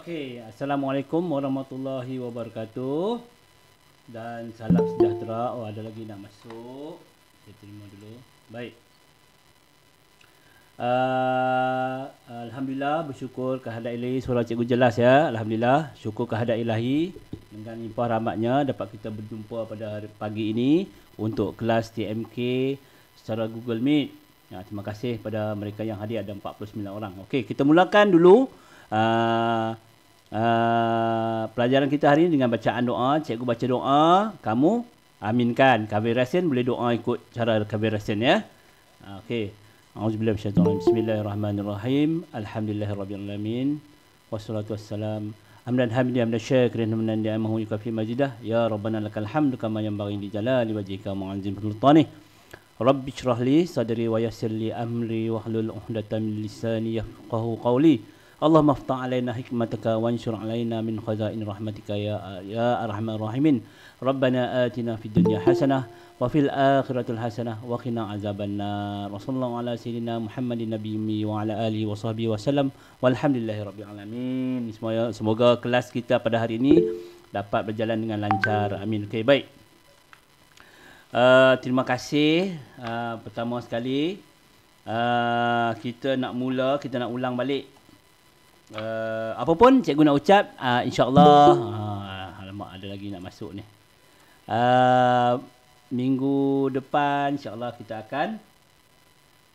Okey, Assalamualaikum warahmatullahi wabarakatuh. Dan salam sejahtera. Oh, ada lagi nak masuk. Saya terima dulu. Baik. Alhamdulillah, bersyukur kehadrat ilahi. Suara cikgu jelas ya. Alhamdulillah, syukur kehadrat ilahi. Dengan limpah rahmatnya dapat kita berjumpa pada hari pagi ini untuk kelas TMK secara Google Meet. Ya, terima kasih pada mereka yang hadir, ada 49 orang. Okey, kita mulakan dulu pelajaran kita hari ini dengan bacaan doa. Cikgu baca doa, kamu aminkan. Kabir Rasin boleh doa ikut cara Kabir Rasin ya. Okey. Auzubillahi minasyaitonir rajim. Bismillahirrahmanirrahim. Alhamdulillahirabbil alamin. Wassalatu wassalam hamdan hamidan syakirin hamdan ni'amahu yukafi majidah. Ya Rabbana lakal hamdu kama yanbaghi li jalali wajhika mu'azzim sultanih. Rabbi shrah li sadri wa yassir li amri wahlul 'uqdatam min lisani yafqahu qawli. Allahumma aftah alaina hikmataka wanshur alaina min khazain rahmatika ya arhamar rahimin. Rabbana atina fid dunya hasanah wa fil akhirati hasanah wa qina azabannar. Wassallallahu ala sayyidina Muhammadin nabiyyi wa ala alihi wa sahbihi wasallam. Walhamdulillahirabbil alamin. Semoga kelas kita pada hari ini dapat berjalan dengan lancar. Amin. Okey, baik. Terima kasih. Pertama sekali kita nak ulang balik. Apa pun cikgu nak ucap, insya-Allah alamak ada lagi nak masuk ni. Minggu depan insya-Allah kita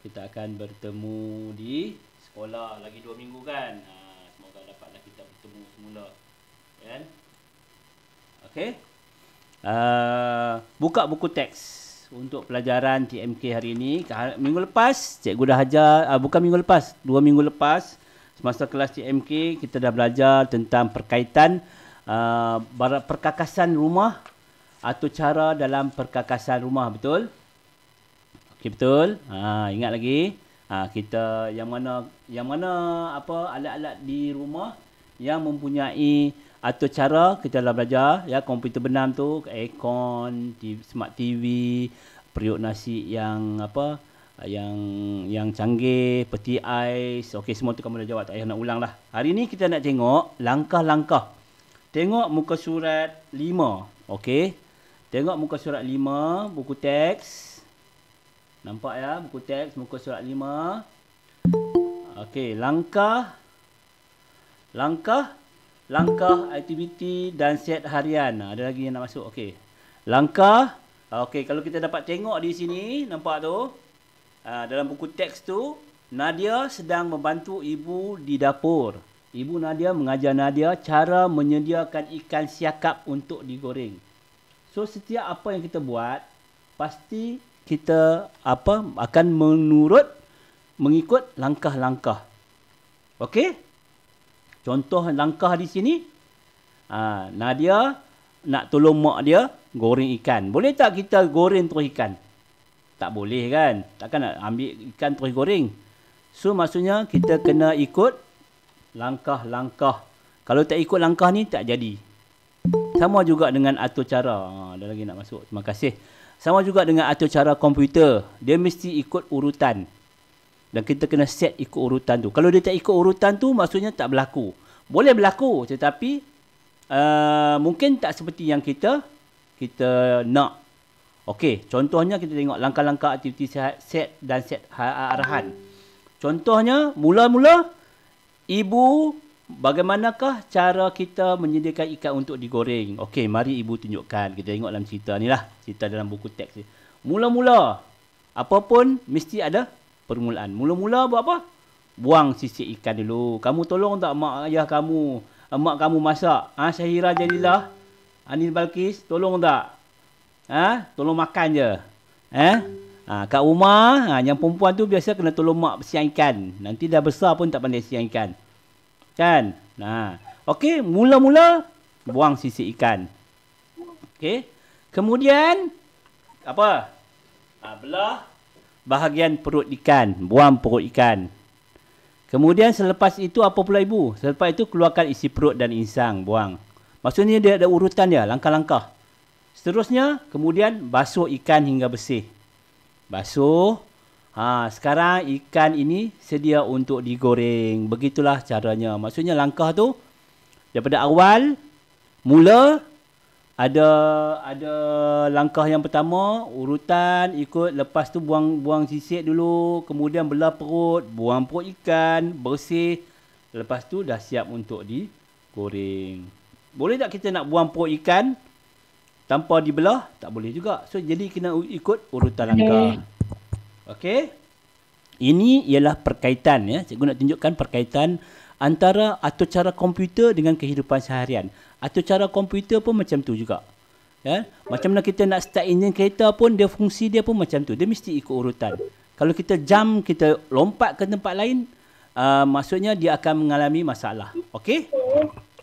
akan bertemu di sekolah lagi 2 minggu kan. Semoga dapatlah kita bertemu semula. Kan? Okey. Buka buku teks untuk pelajaran TMK hari ini. Minggu lepas cikgu dah ajar, bukan minggu lepas, 2 minggu lepas semasa kelas TMK kita dah belajar tentang perkaitan perkakasan rumah atau cara dalam perkakasan rumah, betul? Okey, betul. Ingat lagi. Kita yang mana apa alat-alat di rumah yang mempunyai atau cara kita dah belajar ya, komputer benam tu, aircon, smart TV, periuk nasi yang apa yang canggih, peti ais. Okey, semua tu kamu dah jawab, tak payah nak ulang lah. Hari ni kita nak tengok langkah-langkah. Tengok muka surat 5. Okey. Tengok muka surat 5, buku teks. Nampak ya, buku teks muka surat 5. Okey, langkah aktiviti dan set harian. Ada lagi yang nak masuk. Okey. Langkah. Okey, kalau kita dapat tengok di sini, nampak tu? Dalam buku teks tu, Nadia sedang membantu ibu di dapur. Ibu Nadia mengajar Nadia cara menyediakan ikan siakap untuk digoreng. So setiap apa yang kita buat, pasti kita akan mengikut langkah-langkah. Okey? Contoh langkah di sini, Nadia nak tolong mak dia goreng ikan. Boleh tak kita goreng terus ikan? Tak boleh kan? Takkan nak ambil ikan terus goreng. So maksudnya kita kena ikut langkah-langkah. Kalau tak ikut langkah ni tak jadi. Sama juga dengan atur cara. Ada lagi nak masuk. Terima kasih. Sama juga dengan atur cara komputer. Dia mesti ikut urutan. Dan kita kena set ikut urutan tu. Kalau dia tak ikut urutan tu, maksudnya tak berlaku. Boleh berlaku, tetapi mungkin tak seperti yang kita nak. Okey, contohnya kita tengok langkah-langkah aktiviti set dan set arahan. Contohnya, mula-mula ibu, bagaimanakah cara kita menyediakan ikan untuk digoreng? Okey, mari ibu tunjukkan. Kita tengok dalam cerita ni lah. Cerita dalam buku teks ni. Mula-mula, apa pun mesti ada permulaan. Mula-mula buat apa? Buang sisik ikan dulu. Kamu tolong tak mak ayah kamu? Mak kamu masak. Syahira Jalillah, Anil Balkis, tolong tak? Tolong makan je. Kat rumah, yang perempuan tu biasa kena tolong mak bersiang ikan. Nanti dah besar pun tak pandai siang ikan. Kan? Okey, mula-mula buang sisik ikan. Okey. Kemudian apa? Belah bahagian perut ikan, buang perut ikan. Kemudian selepas itu apa pula ibu? Selepas itu keluarkan isi perut dan insang, buang. Maksudnya dia ada urutan dia, langkah-langkah. Seterusnya, kemudian basuh ikan hingga bersih. Basuh. Sekarang ikan ini sedia untuk digoreng. Begitulah caranya. Maksudnya langkah tu Daripada awal mula ada langkah yang pertama, urutan ikut, lepas tu buang sisik dulu, kemudian belah perut, buang perut ikan, bersih. Lepas tu dah siap untuk digoreng. Boleh tak kita nak buang perut ikan tanpa dibelah? Tak boleh juga. So jadi kena ikut urutan langkah. Okey. Ini ialah perkaitan ya. Cikgu nak tunjukkan perkaitan antara atur cara komputer dengan kehidupan seharian. Atur cara komputer pun macam tu juga. Ya? Macam mana kita nak start enjin kereta pun, dia fungsi dia pun macam tu. Dia mesti ikut urutan. Kalau kita jump, kita lompat ke tempat lain, maksudnya dia akan mengalami masalah. Okey?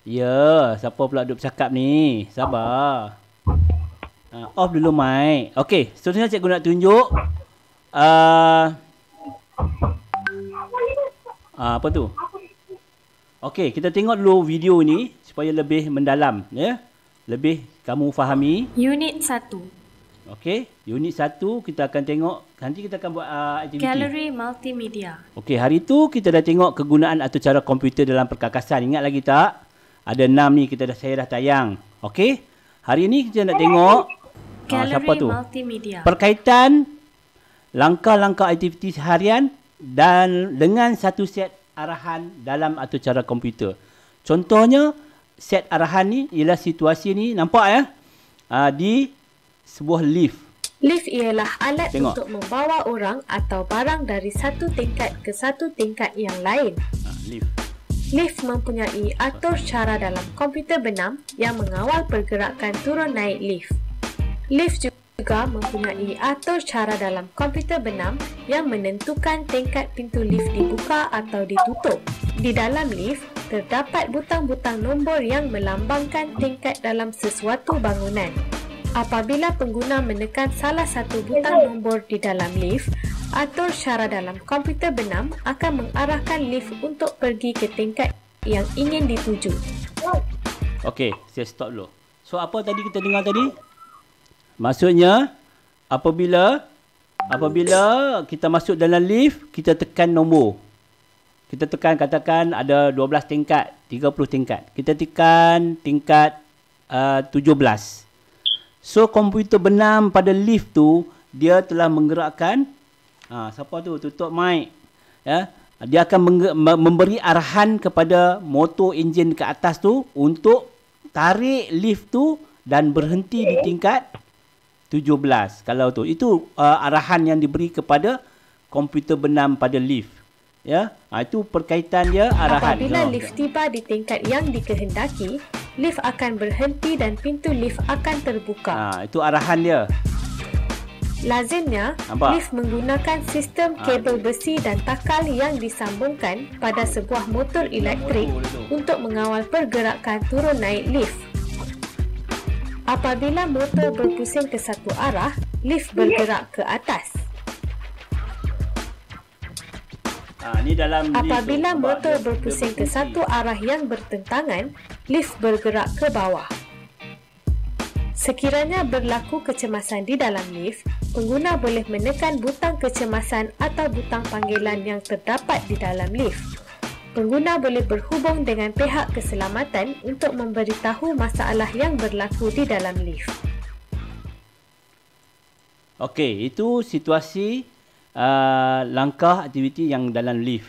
Ya, siapa pula duduk bercakap ni? Sabar. Off dulu mic. Okey, seterusnya cikgu nak tunjuk apa tu? Okey, kita tengok dulu video ni supaya lebih mendalam ya. Lebih kamu fahami. Unit 1. Okey, unit 1 kita akan tengok, nanti kita akan buat aktiviti. Gallery multimedia. Okey, hari tu kita dah tengok kegunaan atur cara komputer dalam perkakasan. Ingat lagi tak? Ada 6 ni saya dah tayang. Okey? Hari ni kita nak tengok siapa tu? Multimedia. Perkaitan langkah-langkah aktiviti harian dan dengan satu set arahan dalam atur cara komputer. Contohnya, set arahan ni ialah situasi ni, nampak ya? Di sebuah lift. Lift ialah alat Tengok. untuk membawa orang atau barang dari satu tingkat ke satu tingkat yang lain. Lift. Lift mempunyai atur cara dalam komputer benam yang mengawal pergerakan turun naik lift. Lift juga mempunyai atur cara dalam komputer benam yang menentukan tingkat pintu lift dibuka atau ditutup. Di dalam lift, terdapat butang-butang nombor yang melambangkan tingkat dalam sesuatu bangunan. Apabila pengguna menekan salah satu butang nombor di dalam lift, atur cara dalam komputer benam akan mengarahkan lift untuk pergi ke tingkat yang ingin dituju. Okey, saya stop dulu. So, apa tadi kita dengar tadi? Maksudnya, apabila kita masuk dalam lift, kita tekan nombor. Kita tekan, katakan ada 12 tingkat, 30 tingkat. Kita tekan tingkat 17. So, komputer benam pada lift tu, dia telah menggerakkan, siapa tu? Tutup mic. Ya? Dia akan memberi arahan kepada motor enjin ke atas tu untuk tarik lift tu dan berhenti di tingkat 17. Kalau tu, itu arahan yang diberi kepada komputer benam pada lift. Ya, itu perkaitan dia arahan. Apabila lift tiba di tingkat yang dikehendaki, lift akan berhenti dan pintu lift akan terbuka. Itu arahan dia. Lazimnya, Nampak? lift menggunakan sistem kabel besi dan takal yang disambungkan pada sebuah motor elektrik untuk mengawal pergerakan turun naik lift. Apabila motor berpusing ke satu arah, lift bergerak ke atas. Ni dalam Apabila lift tu, motor dia berpusing ke satu arah yang bertentangan, lift bergerak ke bawah. Sekiranya berlaku kecemasan di dalam lift, pengguna boleh menekan butang kecemasan atau butang panggilan yang terdapat di dalam lift. Pengguna boleh berhubung dengan pihak keselamatan untuk memberitahu masalah yang berlaku di dalam lift. Okey, itu situasi langkah aktiviti yang dalam lift.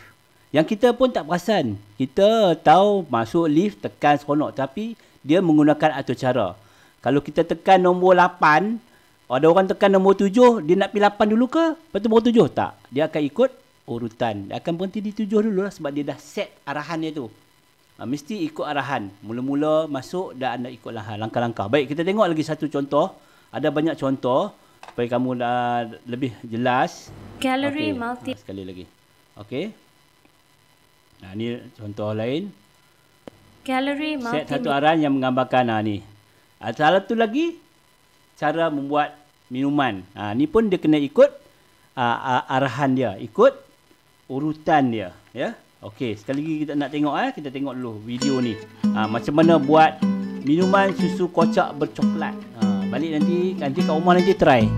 Yang kita pun tak perasan. Kita tahu masuk lift, tekan seronok, tapi dia menggunakan atur cara. Kalau kita tekan nombor 8, ada orang tekan nombor 7, dia nak pilih 8 dulu ke? Lepas tu baru 7? Tak. Dia akan ikut urutan. Dia akan berhenti di 7 dulu lah sebab dia dah set arahan dia tu. Mesti ikut arahan. Mula-mula masuk dan anda ikut langkah-langkah. Baik, kita tengok lagi satu contoh. Ada banyak contoh supaya kamu dah lebih jelas. Gallery Sekali lagi. Okey. Ni contoh lain. Gallery Set satu arahan yang menggambarkan ni. Salah tu lagi cara membuat minuman. Ni pun dia kena ikut arahan dia, ikut urutan dia, ya. Okey, sekali lagi kita nak tengok kita tengok dulu video ni. Macam mana buat minuman susu kocak bercoklat. Balik nanti kat rumah nanti try.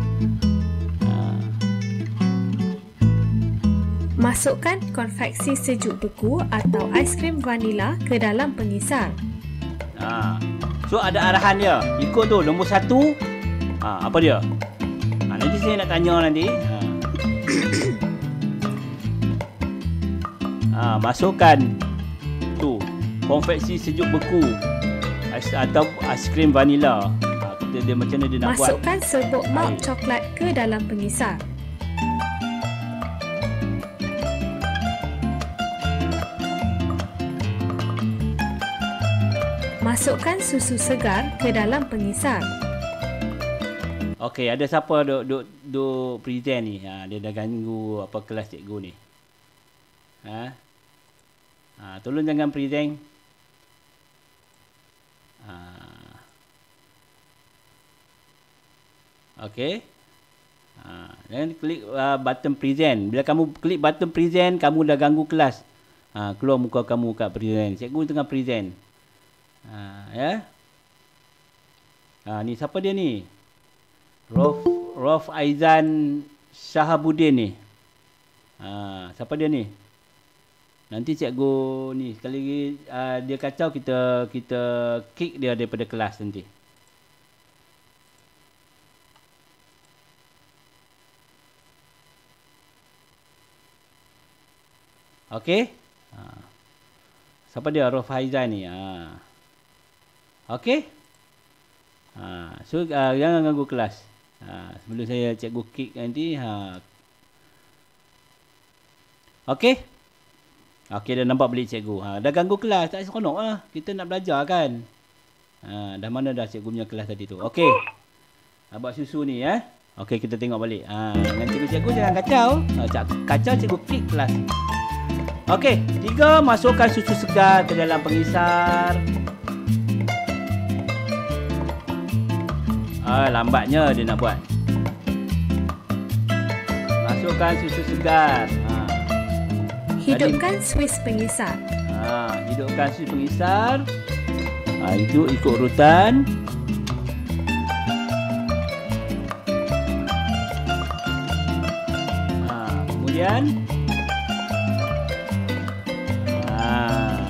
Masukkan konveksi sejuk beku atau aiskrim vanila ke dalam pengisar. So ada arahan dia. Ikut tu nombor 1. Apa dia? Nanti saya nak tanya nanti. Masukkan tu konfeksi sejuk beku atau aiskrim vanila. Dia macam mana dia nak buat? Masukkan serbuk milk coklat ke dalam pengisar. Masukkan susu segar ke dalam pengisar. Okey, ada siapa duk present ni? Dia dah ganggu apa kelas cikgu ni. Tolong jangan present. Okey. Dan klik button present. Bila kamu klik button present, kamu dah ganggu kelas. Keluar muka kamu kat present. Cikgu tengah present. Ya. Ni siapa dia ni? Rof Aizan Shahabuddin ni. Siapa dia ni? Nanti cikgu ni sekali lagi dia kacau, kita kick dia daripada kelas nanti. Okey? Siapa dia? Rof Aizan ni. Okey? So jangan ganggu kelas. Sebelum saya cikgu kick nanti. Okey? Okey, dah nampak balik cikgu. Dah ganggu kelas, tak seronok lah. Kita nak belajar kan. Dah mana dah cikgu punya kelas tadi tu. Okey. Buat susu ni ya. Okey, kita tengok balik. Dengan cikgu-cikgu jangan kacau. Kacau cikgu kick kelas. Okey, 3, masukkan susu segar ke dalam pengisar. Lambatnya dia nak buat. Masukkan susu segar. Hidupkan suis pengisar. Hidupkan suis pengisar. Itu ikut urutan. Kemudian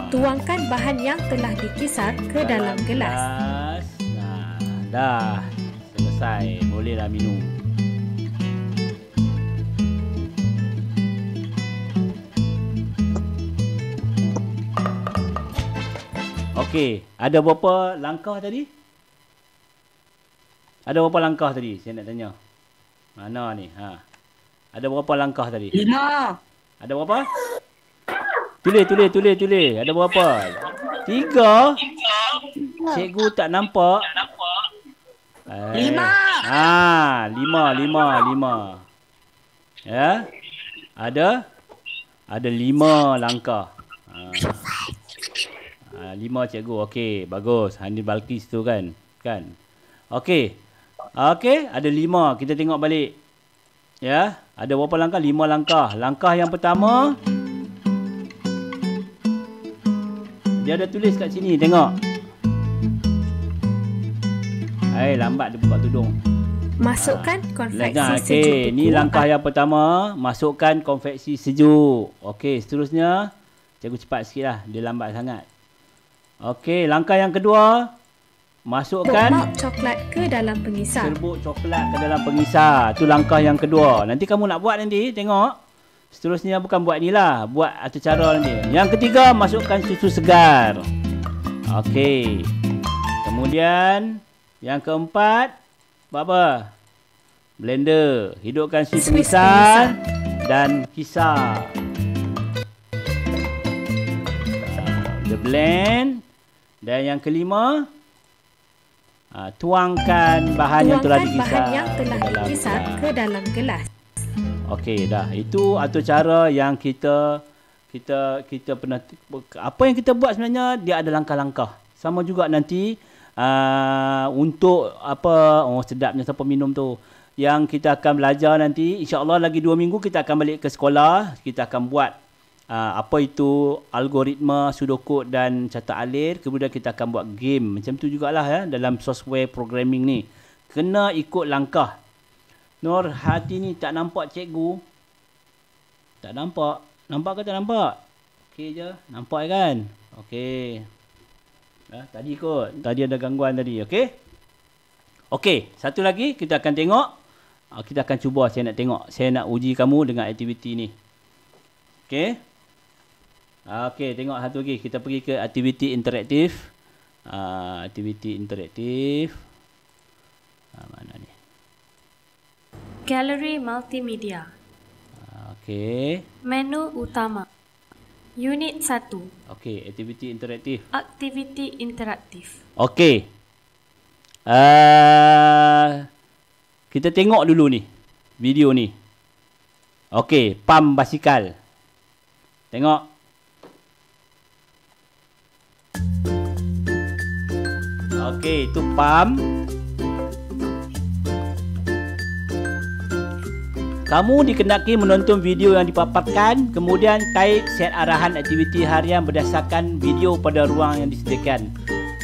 tuangkan bahan yang telah dikisar ke dalam gelas. Dah selesai, bolehlah minum. Okey, ada berapa langkah tadi? Ada berapa langkah tadi? Saya nak tanya. Mana ni? Ada berapa langkah tadi? 5. Ada berapa? Tulis. Ada berapa? 3. Cikgu tak nampak. 5. 5. Ya. Ada 5 langkah. 5 cikgu. Okey, bagus. Hani Balkis tu kan. Okey. Ada 5. Kita tengok balik. Ya, ada berapa langkah? 5 langkah. Langkah yang pertama, dia ada tulis kat sini, tengok. Lambat dia buka tudung. Masukkan konfeksi sejuk beku. Ni langkah yang pertama, masukkan konfeksi sejuk. Okey, seterusnya cikgu cepat sikitlah, dia lambat sangat. Okey, langkah yang kedua, masukkan serbuk coklat ke dalam pengisar. Serbuk coklat ke dalam pengisar. Tu langkah yang kedua. Nanti kamu nak buat nanti, tengok. Seterusnya bukan buat ni lah, buat atau cara nanti. Yang ketiga, masukkan susu segar. Okey. Kemudian yang keempat, buat apa? Blender. Hidupkan suis pengisar dan kisar. Dia blend. Dan yang kelima, tuangkan bahan yang telah dikisar ke dalam gelas. Okey, dah. Itu atau cara yang kita pernah, apa yang kita buat sebenarnya dia ada langkah-langkah. Sama juga nanti untuk apa, sedapnya siapa minum tu. Yang kita akan belajar nanti, insya-Allah lagi 2 minggu kita akan balik ke sekolah, kita akan buat apa itu algoritma, sudoku dan catat alir. Kemudian kita akan buat game. Macam tu jugalah ya dalam software programming ni. Kena ikut langkah. Nur Hati ni tak nampak cikgu. Tak nampak. Nampak ke tak nampak? Okey je. Nampak kan? Okey. Tadi kot. Tadi ada gangguan tadi. Okey. Okey. Satu lagi kita akan tengok. Kita akan cuba saya nak tengok. Saya nak uji kamu dengan aktiviti ni. Okey. Okey. Tengok satu lagi. Kita pergi ke aktiviti interaktif. Aktiviti interaktif. Mana ni? Galeri multimedia. Okey. Menu utama. Unit 1. Okey, aktiviti interaktif. Aktiviti interaktif. Okey. Kita tengok dulu ni. Video ni. Okey, pam basikal. Tengok. Okey, itu pam. Kamu dikenaki menonton video yang dipaparkan, kemudian taip set arahan aktiviti harian berdasarkan video pada ruang yang disediakan.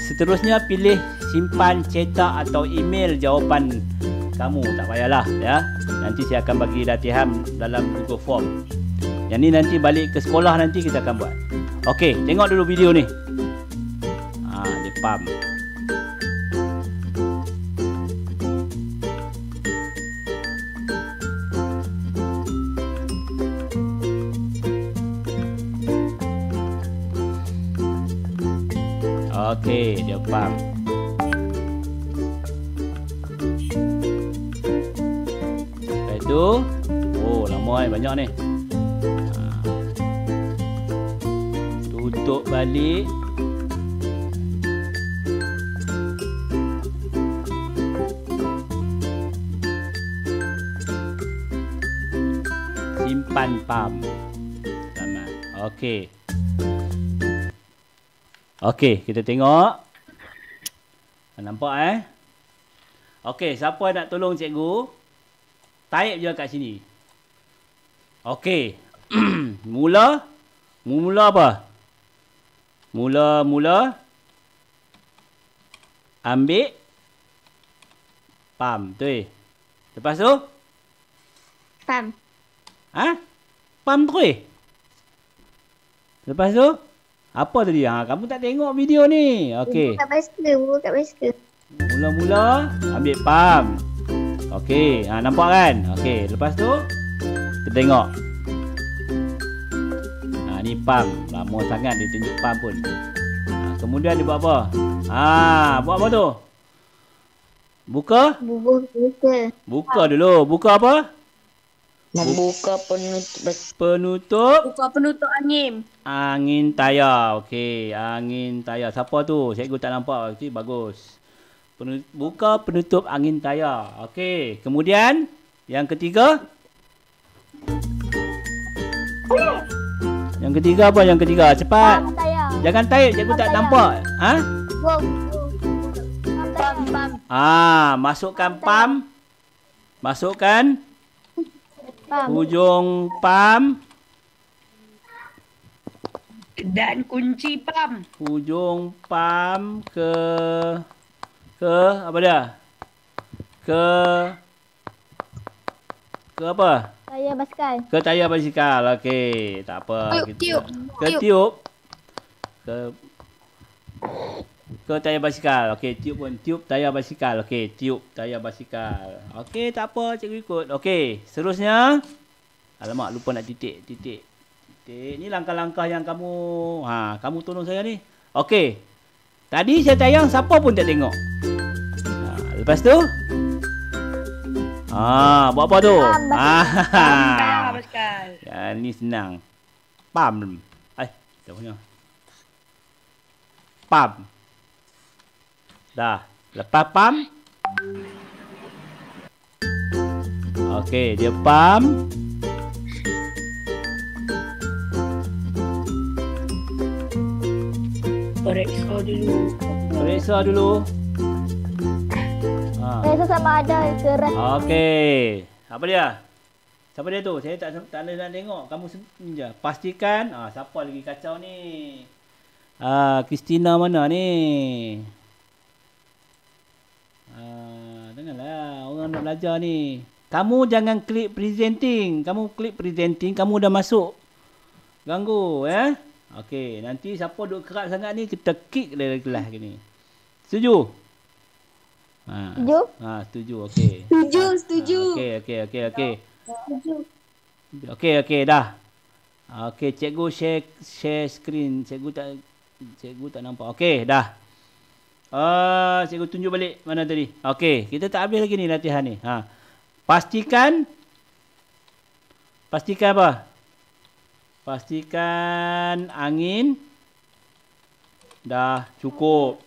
Seterusnya pilih simpan, cetak atau email jawapan kamu. Tak payahlah ya. Nanti saya akan bagi latihan dalam Google Form. Yang ni nanti balik ke sekolah nanti kita akan buat. Okey, tengok dulu video ni. Dia pam. Okey, dia pam. Lepas itu, lama banyak ni. Tutup balik. Simpan pam. Selamat. Okey. Okey, kita tengok. Nampak Okey, siapa nak tolong cikgu? Type je kat sini. Okey. Mula apa? Mula ambil pam, betul? Lepas tu? Pam. Pam terus? Lepas tu? Apa tadi? Kamu tak tengok video ni. Okey. Buka basikal. Mula-mula ambil pam. Okey, nampak kan? Okey, lepas tu kita tengok. Ni pam. Lama sangat dia tunjuk pam pun. Kemudian dia buat apa? Buat apa tu? Buka? Buka dulu. Buka apa? Membuka penutup. Buka penutup angin. Angin tayar. Okey, angin tayar. Siapa tu? Cikgu tak nampak. Okey, bagus. Buka penutup angin tayar. Okey, kemudian yang ketiga. Yang ketiga apa? Yang ketiga, cepat. Jangan taip, cikgu tak nampak. Masukkan pam. Masukkan hujung pam dan kunci pam. Hujung pam ke apa dia? Ke apa? Tayar basikal. Ke tayar basikal. Okey, tak apa. Tiup. Ke tiup. Ke tayar basikal. Okey, tiup pun. Tiup tayar basikal. Okey, tiup tayar basikal. Okey, tak apa, cikgu ikut. Okey, seterusnya. Alamak, lupa nak titik. Ni langkah-langkah yang kamu tolong saya ni. Okey. Tadi saya tayang, siapa pun tak tengok. Lepas tu? Buat apa tu? Tayar basikal. Ni senang. Pam. Tak punya. Pam. Dah. Lepas pam. Okey, dia pam. Periksa dulu. Periksa sama ada keras. Okey. Apa dia? Siapa dia tu? Saya tak ada nak tengok. Kamu je. Pastikan. Siapa lagi kacau ni? Christina mana ni? Janganlah. Orang nak belajar ni. Kamu jangan klik presenting. Kamu klik presenting, kamu dah masuk. Ganggu, Okey, nanti siapa duk kerap sangat ni kita kick dari kelas ni. Setuju? Setuju? Setuju. Okey. Setuju. Okey. Setuju. Okey, dah. Okey, cikgu share screen. Cikgu tak nampak. Okey, dah. Cikgu tunjuk balik mana tadi. Okey, kita tak habis lagi ni latihan ni. Pastikan apa? Pastikan angin dah cukup.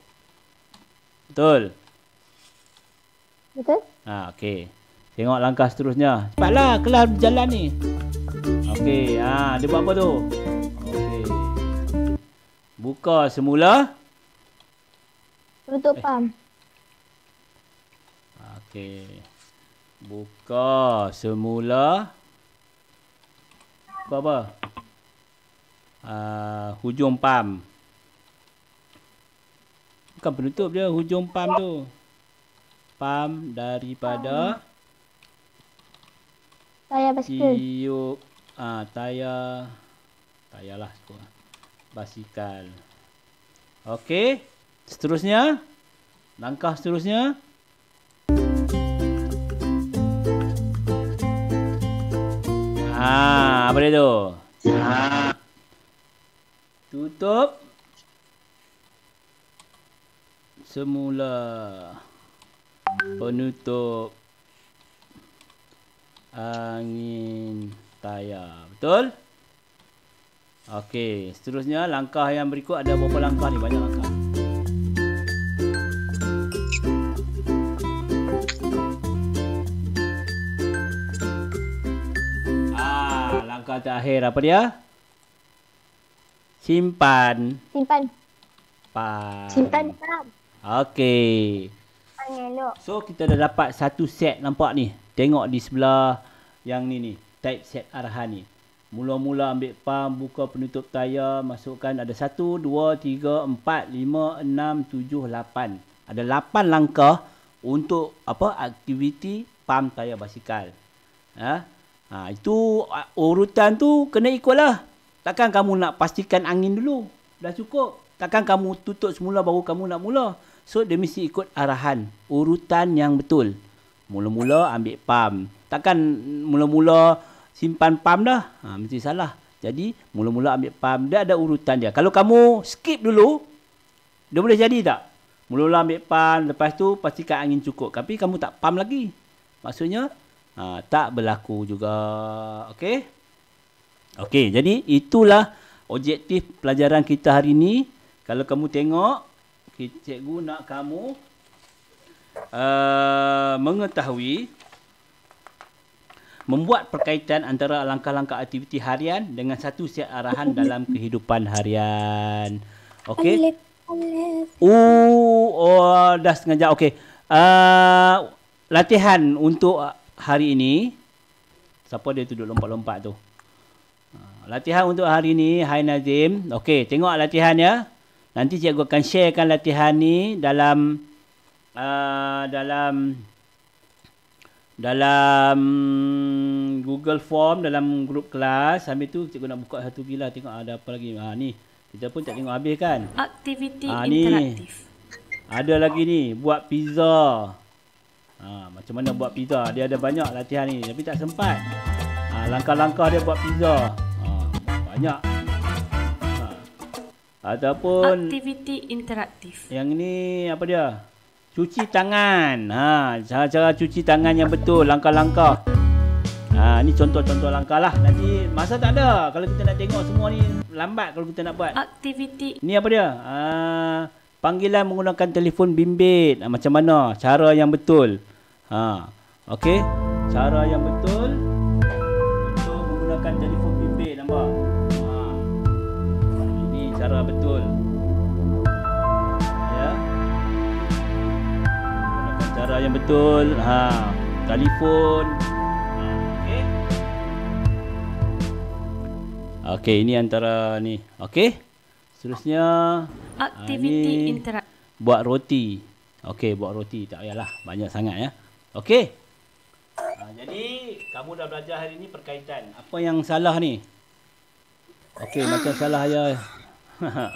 Betul? Betul? Okey. Tengok langkah seterusnya. Cepatlah, kelas berjalan ni. Okey, dia buat apa tu? Okey. Buka semula. Tutup pam. Okey. Buka semula. Apa? Hujung pam. Bukan penutup dia, hujung pam tu. Pam daripada Tayar basikal. tiup tayar lah basikal. Okey, seterusnya langkah seterusnya apa dia tu? Tutup semula. Penutup angin tayar. Betul? Okey, seterusnya langkah yang berikut ada berapa langkah ni? Banyak langkah. Langkah terakhir apa dia? Simpan pam. Simpan pam. Okey. Elok. So kita dah dapat satu set, nampak ni. Tengok di sebelah yang ni type set arahan ni. Mula-mula ambil pam, buka penutup tayar, masukkan ada 1 2 3 4 5 6 7 8. Ada 8 langkah untuk apa? Aktiviti pam tayar basikal. Itu urutan tu kena ikutlah. Takkan kamu nak pastikan angin dulu. Dah cukup. Takkan kamu tutup semula baru kamu nak mula. So, dia mesti ikut arahan. Urutan yang betul. Mula-mula ambil pam. Takkan mula-mula simpan pam dah. Mesti salah. Jadi, mula-mula ambil pam. Dia ada urutan dia. Kalau kamu skip dulu, dia boleh jadi tak? Mula-mula ambil pam. Lepas tu, pastikan angin cukup. Tapi kamu tak pam lagi. Maksudnya, tak berlaku juga. Okey? Okey, jadi itulah objektif pelajaran kita hari ini. Kalau kamu tengok, cikgu nak kamu mengetahui, membuat perkaitan antara langkah-langkah aktiviti harian dengan satu set arahan dalam kehidupan harian. Okey? Dah setengah jam. Okey. Latihan untuk hari ini. Siapa dia duduk lompat-lompat tu? Latihan untuk hari ini, Hai Nazim. Okey, tengok latihan ya. Nanti cikgu akan sharekan latihan ni dalam Google Form, dalam grup kelas. Sambil tu cikgu nak buka satu gila, tengok ada apa lagi. Ni, kita pun tak tengok habis kan. Aktiviti interaktif. Ni, ada lagi ni, buat pizza. Macam mana buat pizza? Dia ada banyak latihan ni, tapi tak sempat. Langkah-langkah dia buat pizza. Banyak. Ataupun aktiviti interaktif. Yang ni apa dia? Cuci tangan. Cara-cara cuci tangan yang betul, langkah-langkah. Ni contoh-contoh langkah lah. Nanti masa tak ada. Kalau kita nak tengok semua ni lambat kalau kita nak buat. Aktiviti. Ni apa dia? Panggilan menggunakan telefon bimbit. Macam mana? Cara yang betul. Okey. Cara yang betul untuk menggunakan telefon bimbit. Nampak? Ini cara betul. Ya. Menggunakan cara yang betul. Telefon. Okey. Okey, ini antara ni. Okey. Seterusnya aktiviti interaktif. Buat roti. Okey, buat roti. Tak payahlah banyak sangat ya. Okey. Jadi kamu dah belajar hari ni perkaitan. Apa yang salah ni? Okey, macam salah ya.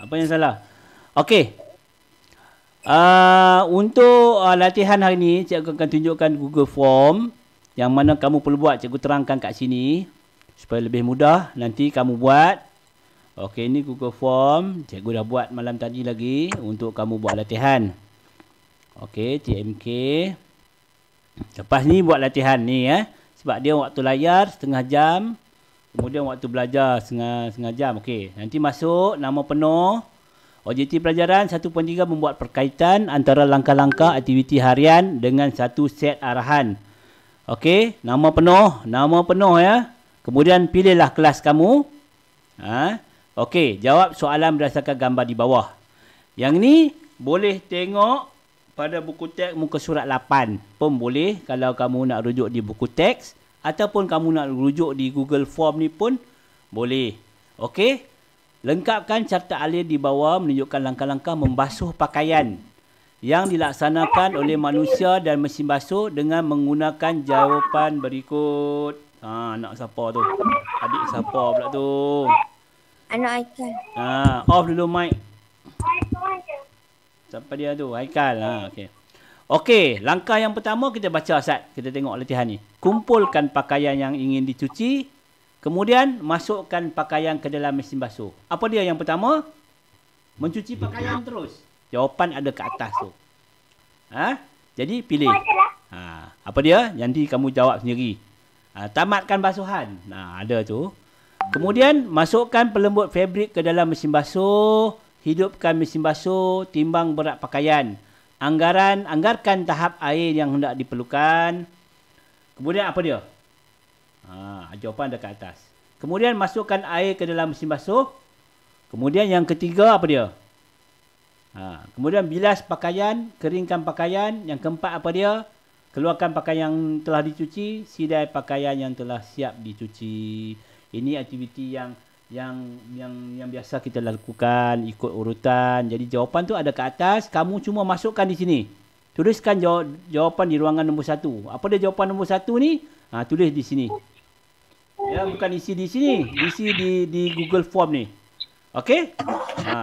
Apa yang salah? Okey. Untuk latihan hari ni, cikgu akan tunjukkan Google Form yang mana kamu perlu buat. Cikgu terangkan kat sini supaya lebih mudah nanti kamu buat. Okey, ini Google Form. Cikgu dah buat malam tadi lagi untuk kamu buat latihan. Okey, TMK. Lepas ni buat latihan ni sebab dia waktu layar setengah jam. Kemudian waktu belajar setengah jam. Okey, nanti masuk nama penuh. Objektif pelajaran 1.3 membuat perkaitan antara langkah-langkah aktiviti harian dengan satu set arahan. Okey, nama penuh ya. Kemudian pilihlah kelas kamu. Okey, jawab soalan berdasarkan gambar di bawah. Yang ni boleh tengok pada buku teks muka surat 8 pun boleh kalau kamu nak rujuk di buku teks ataupun kamu nak rujuk di Google Form ni pun boleh. Okey. Lengkapkan carta alih di bawah menunjukkan langkah-langkah membasuh pakaian yang dilaksanakan oleh manusia dan mesin basuh dengan menggunakan jawapan berikut. Anak siapa tu? Adik siapa pula tu? Anak Aikal. Off dulu mic. Siapa dia tu? Haikal. Okey. Okey, langkah yang pertama kita baca Ustaz. Kita tengok latihan ni. Kumpulkan pakaian yang ingin dicuci. Kemudian masukkan pakaian ke dalam mesin basuh. Apa dia yang pertama? Mencuci pakaian terus. Jawapan ada ke atas tu. Jadi pilih. Apa dia? Nanti kamu jawab sendiri. Tamatkan basuhan. Ada tu. Kemudian masukkan pelembut fabrik ke dalam mesin basuh. Hidupkan mesin basuh. Timbang berat pakaian. Anggarkan tahap air yang hendak diperlukan. Kemudian apa dia? Jawapan ada ke atas. Kemudian masukkan air ke dalam mesin basuh. Kemudian yang ketiga apa dia? Kemudian bilas pakaian, keringkan pakaian. Yang keempat apa dia? Keluarkan pakaian yang telah dicuci, sidai pakaian yang telah siap dicuci. Ini aktiviti yang biasa kita lakukan ikut urutan. Jadi jawapan tu ada ke atas, kamu cuma masukkan di sini. Tuliskan jawapan di ruangan nombor 1. Apa dia jawapan nombor 1 ni? Tulis di sini. Ya, bukan isi di sini, isi di Google Form ni. Okey?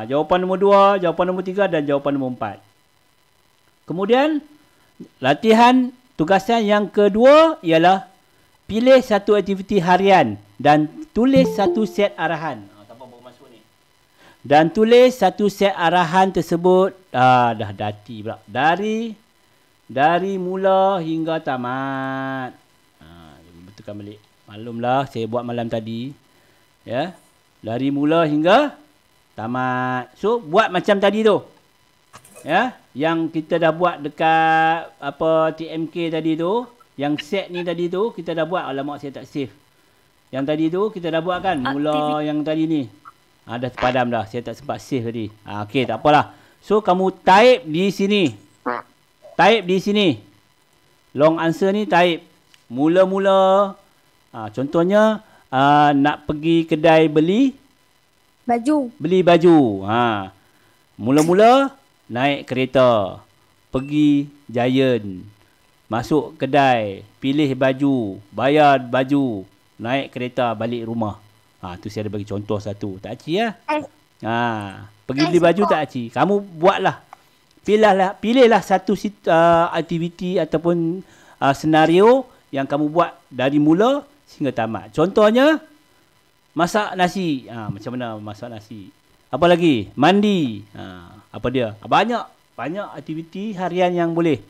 Jawapan nombor 2, jawapan nombor 3 dan jawapan nombor 4. Kemudian latihan tugasan yang kedua ialah pilih satu aktiviti harian dan tulis satu set arahan. Tanpa baru masuk ni. Dan tulis satu set arahan tersebut dah dati pula. Dari mula hingga tamat. Betulkan balik. Maklumlah saya buat malam tadi. Ya. Dari mula hingga tamat. So buat macam tadi tu. Ya, yang kita dah buat dekat TMK tadi tu, yang set ni tadi tu kita dah buat. Alamak saya tak save. Yang tadi tu kita dah buat kan? Mula yang tadi ni. Dah terpadam dah. Saya tak sempat save tadi. Okey, tak apalah. So kamu type di sini. Type di sini. Long answer ni type. Mula-mula. Contohnya nak pergi kedai beli baju. Mula-mula naik kereta. Pergi Giant. Masuk kedai. Pilih baju. Bayar baju. Naik kereta balik rumah. Tu saya ada bagi contoh satu. Tak aci ya? Pergi beli baju tak aci. Kamu buatlah. Pilihlah satu aktiviti ataupun senario yang kamu buat dari mula sehingga tamat. Contohnya masak nasi. Macam mana masak nasi? Apa lagi? Mandi. Apa dia? Banyak aktiviti harian yang boleh.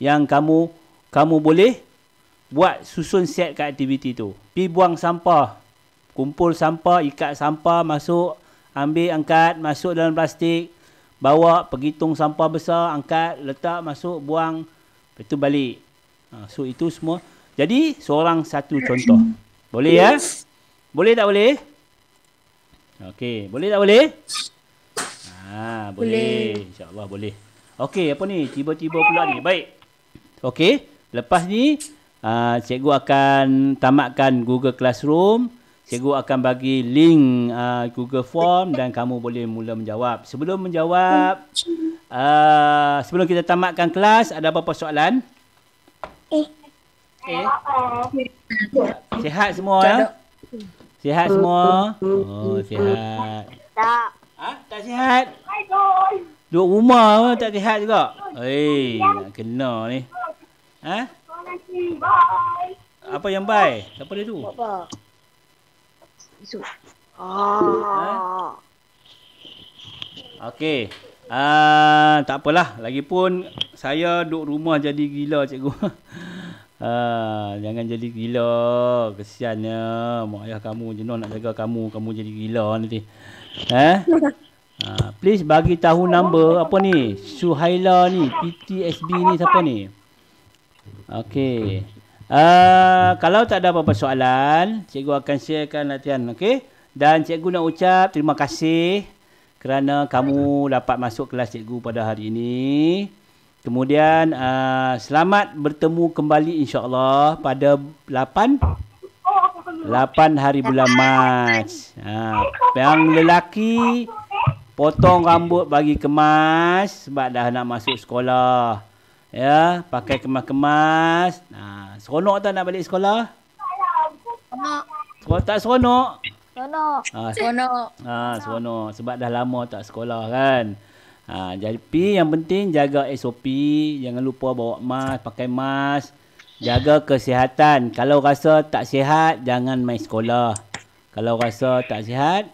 Yang kamu boleh buat, susun set kat aktiviti tu. Pergi buang sampah. Kumpul sampah, ikat sampah, masuk, ambil, angkat, masuk dalam plastik. Bawa, pergi tong sampah besar, angkat, letak, masuk, buang. Lepas tu balik. So itu semua. Jadi seorang satu contoh. Boleh ya? Boleh tak boleh? Okey, boleh tak boleh? Boleh. InsyaAllah boleh. Okey, apa ni? Tiba-tiba pula ni. Baik. Okey, lepas ni cikgu akan tamatkan Google Classroom. Cikgu akan bagi link Google Form dan kamu boleh mula menjawab. Sebelum menjawab, sebelum kita tamatkan kelas, ada apa-apa soalan? Sihat semua ya? Sihat semua? Oh, sihat. Tak. Tak sihat? Duduk rumah tak sihat juga? Nak kena ni. Apa yang bye? Siapa dia tu? Apa? Okey. Tak apalah. Lagipun saya duduk rumah jadi gila cikgu. Jangan jadi gila. Kesiannya mak ayah kamu jenuh nak jaga kamu. Kamu jadi gila nanti. Please bagi tahu number apa ni? Suhaila ni, PTSB ni siapa ni? Okey. Kalau tak ada apa-apa soalan, cikgu akan sharekan latihan, okey? Dan cikgu nak ucap terima kasih kerana kamu dapat masuk kelas cikgu pada hari ini. Kemudian selamat bertemu kembali insya-Allah pada 8 hari bulan Mac. Yang lelaki potong rambut bagi kemas sebab dah nak masuk sekolah. Ya, pakai kemas-kemas. Seronok tak nak balik sekolah? Seronok. Tak seronok? Seronok. Seronok. Sebab dah lama tak sekolah kan. Jadi yang penting jaga SOP. Jangan lupa bawa mask, pakai mask. Jaga kesihatan. Kalau rasa tak sihat, jangan main sekolah. Kalau rasa tak sihat,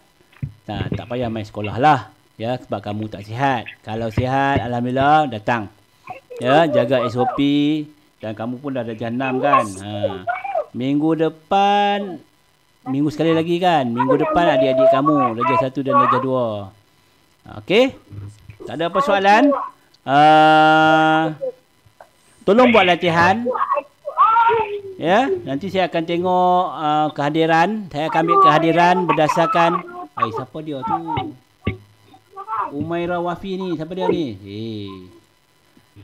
tak payah main sekolah lah. Ya, sebab kamu tak sihat. Kalau sihat, alhamdulillah, datang. Ya, jaga SOP. Dan kamu pun dah darjah 6 kan. Minggu depan, minggu sekali lagi kan. Minggu depan adik-adik kamu, darjah 1 dan darjah 2. Okey? Tak ada apa soalan? Tolong buat latihan. Ya, nanti saya akan tengok kehadiran. Saya akan ambil kehadiran berdasarkan siapa dia tu? Umairah Wafi ni, siapa dia ni?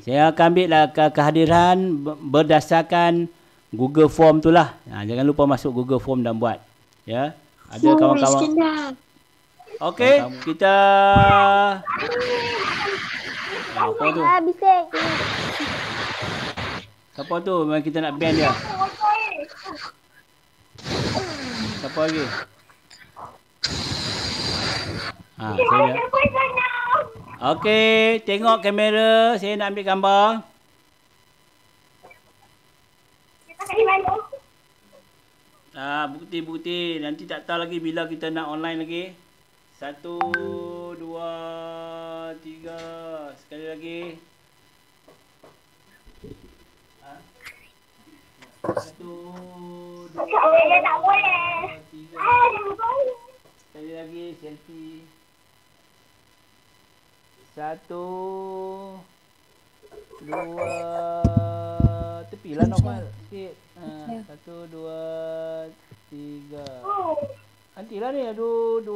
Saya akan ambil kehadiran berdasarkan Google Form tu lah. Jangan lupa masuk Google Form dan buat. Ya. Ada kawan-kawan. Okey, kita apa tu? Bising. Siapa tu? Memang kita nak ban dia. Siapa lagi? Saya. Okey, tengok kamera. Saya nak ambil gambar. Bukti-bukti. Nanti tak tahu lagi bila kita nak online lagi. 1, 2, 3. Sekali lagi. 1, 2, 3. Sekali lagi selfie. 1, 2. Tepilah normal sikit. 1, 2, 3. Nantilah ni. 1, 2, 3.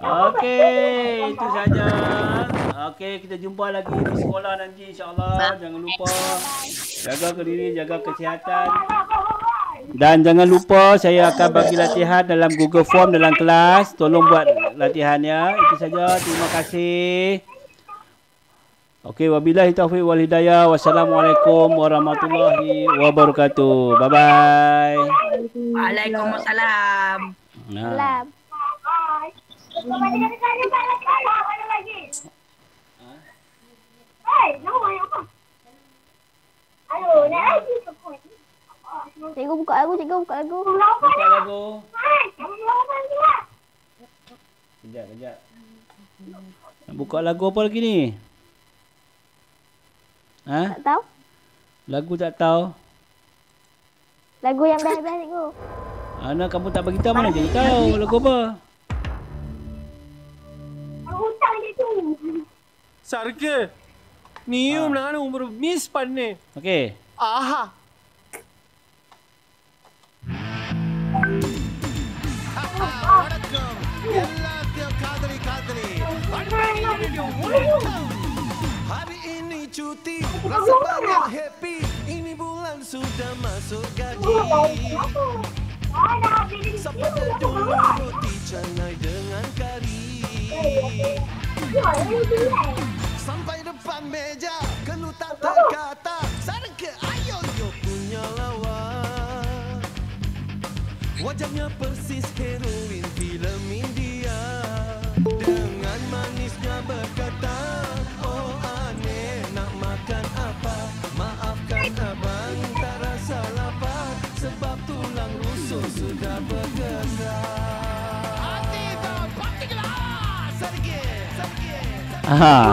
Okey, itu saja. Okey, kita jumpa lagi di sekolah nanti insya-Allah. Jangan lupa jaga diri, jaga kesihatan. Dan jangan lupa saya akan bagi latihan dalam Google Form dalam kelas. Tolong buat latihannya. Itu saja. Terima kasih. Okey, wabillahi taufiq wal hidayah. Wassalamualaikum warahmatullahi wabarakatuh. Bye bye. Waalaikumsalam. Salam. Cikgu buka lagu, cikgu buka lagu. Buka lagu. Kejap. Nak buka lagu apa lagi ni? Tak tahu? Lagu tak tahu. Lagu yang best-best, cikgu. Ana kamu tak bagi tahu mana jadi tahu lagu apa? Sarke. நீயும் நானும் ஒரு மிஸ் பண்ணேன். Okey. ஆஹா. வணக்கம். எல்லாத்தையும் காதலி காதலி. Hari ini cuti, rasa banyak happy. Ini bulan sudah masuk gaji. Seperti dulu roti canai dengan kari. Sampai depan meja, keluh tak terkata. Sarke, ayo yo punya Wajahnya persis heroin filem India. Dengan manisnya berkata, oh aneh nak makan apa? Maafkan abang tak rasa lapar, sebab tulang rusuk sudah bergerak.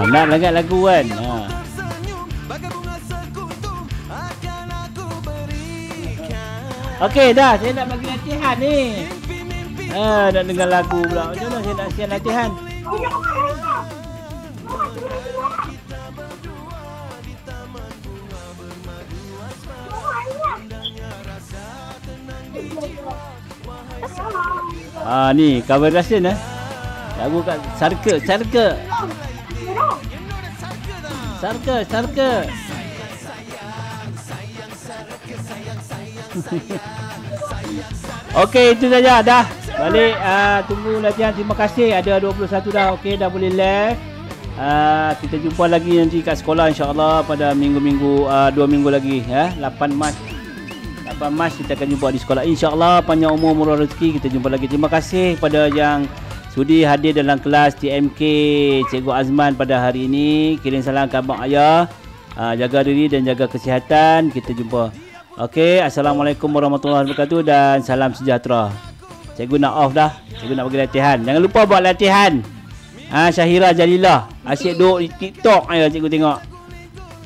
Nak lagat lagu kan. Tersenyum bagai bunga sekutu akan aku berikan. Okey dah, saya nak bagi latihan ni. Nak dengar lagu pula. Macam mana saya nak siap latihan? Ni cover version lagu kat Sarka. Okey, itu saja dah. Balik tunggu latihan. Terima kasih. Ada 21 dah. Okey, dah boleh live. Kita jumpa lagi nanti kat sekolah insya-Allah pada minggu-minggu 2 minggu lagi 8 Mac kita akan jumpa di sekolah insya-Allah. Panjang umur murah rezeki. Kita jumpa lagi. Terima kasih pada yang sudi hadir dalam kelas TMK Cikgu Azman pada hari ini. Kirim salam ke abang ayah. Jaga diri dan jaga kesihatan. Kita jumpa. Okey, assalamualaikum warahmatullahi wabarakatuh dan salam sejahtera. Cikgu nak off dah. Cikgu nak bagi latihan. Jangan lupa buat latihan. Syahira Jalilah. Asyik duduk di TikTok aja cikgu tengok.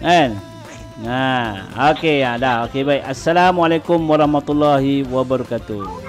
Kan? Okey dah. Okey baik. Assalamualaikum warahmatullahi wabarakatuh.